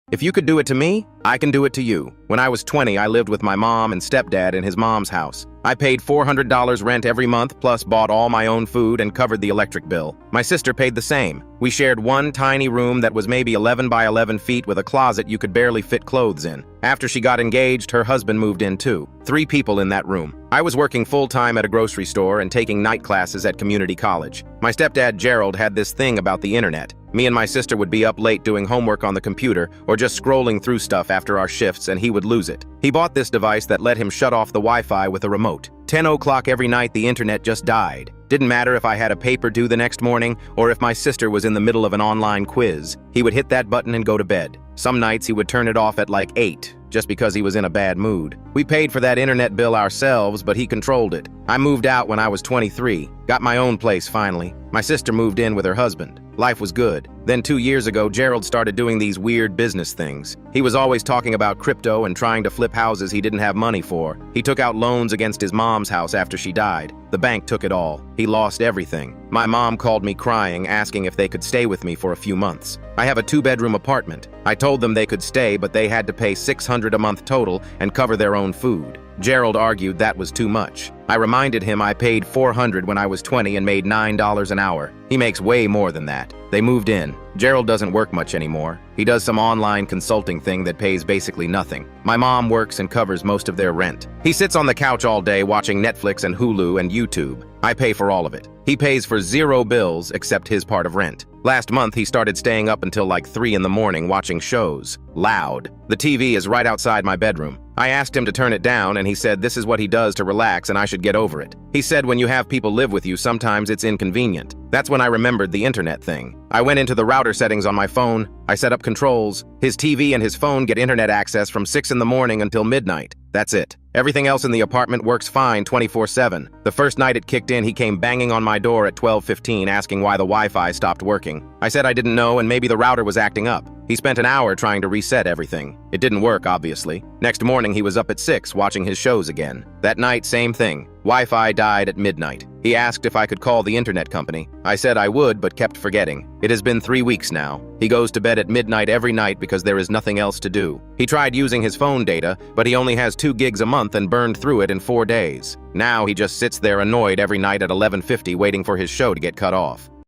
If you could do it to me, I can do it to you. When I was 20, I lived with my mom and stepdad in his mom's house. I paid $400 rent every month, plus bought all my own food and covered the electric bill. My sister paid the same. We shared one tiny room that was maybe 11 by 11 feet with a closet you could barely fit clothes in. After she got engaged, her husband moved in too. 3 people in that room. I was working full-time at a grocery store and taking night classes at community college. My stepdad Gerald had this thing about the internet. Me and my sister would be up late doing homework on the computer or just scrolling through stuff after our shifts, and he would lose it. He bought this device that let him shut off the Wi-Fi with a remote. 10 o'clock every night, the internet just died. Didn't matter if I had a paper due the next morning or if my sister was in the middle of an online quiz. He would hit that button and go to bed. Some nights he would turn it off at like 8, just because he was in a bad mood. We paid for that internet bill ourselves, but he controlled it. I moved out when I was 23, got my own place finally. My sister moved in with her husband. Life was good. Then 2 years ago, Gerald started doing these weird business things. He was always talking about crypto and trying to flip houses he didn't have money for. He took out loans against his mom's house after she died. The bank took it all. He lost everything. My mom called me crying, asking if they could stay with me for a few months. I have a 2-bedroom apartment. I told them they could stay, but they had to pay $600 a month total and cover their own food. Gerald argued that was too much. I reminded him I paid $400 when I was 20 and made $9 an hour. He makes way more than that. They moved in. Gerald doesn't work much anymore. He does some online consulting thing that pays basically nothing. My mom works and covers most of their rent. He sits on the couch all day watching Netflix and Hulu and YouTube. I pay for all of it. He pays for 0 bills except his part of rent. Last month, he started staying up until like 3 in the morning watching shows. Loud. The TV is right outside my bedroom. I asked him to turn it down, and he said this is what he does to relax and I should get over it. He said when you have people live with you, sometimes it's inconvenient. That's when I remembered the internet thing. I went into the router settings on my phone. I set up controls. His TV and his phone get internet access from 6 in the morning until midnight. That's it. Everything else in the apartment works fine 24/7. The first night it kicked in, he came banging on my door at 12:15 asking why the Wi-Fi stopped working. I said I didn't know and maybe the router was acting up. He spent an hour trying to reset everything. It didn't work, obviously. Next morning, he was up at 6 watching his shows again. That night, same thing. Wi-Fi died at midnight. He asked if I could call the internet company. I said I would, but kept forgetting. It has been 3 weeks now. He goes to bed at midnight every night because there is nothing else to do. He tried using his phone data, but he only has 2 gigs a month and burned through it in 4 days. Now he just sits there annoyed every night at 11:50 waiting for his show to get cut off.